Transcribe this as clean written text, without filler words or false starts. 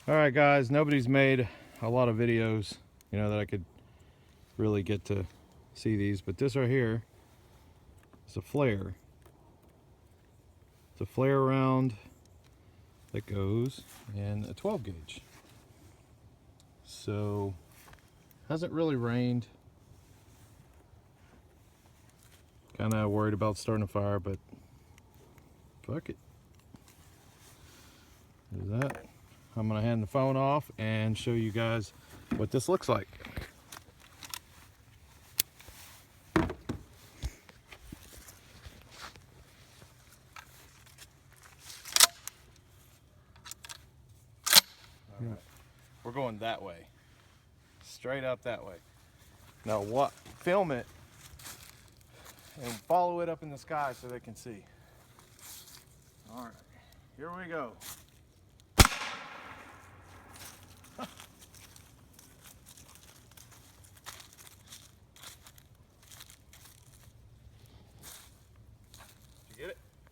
Alright guys, nobody's made a lot of videos, that I could really get to see these, but this right here is a flare. It's a flare round that goes in a 12 gauge. So, hasn't really rained. Kind of worried about starting a fire, but fuck it. There's that. I'm gonna hand the phone off and show you guys what this looks like. Right. We're going that way, straight up that way. Now what? Film it and follow it up in the sky so they can see. All right, here we go.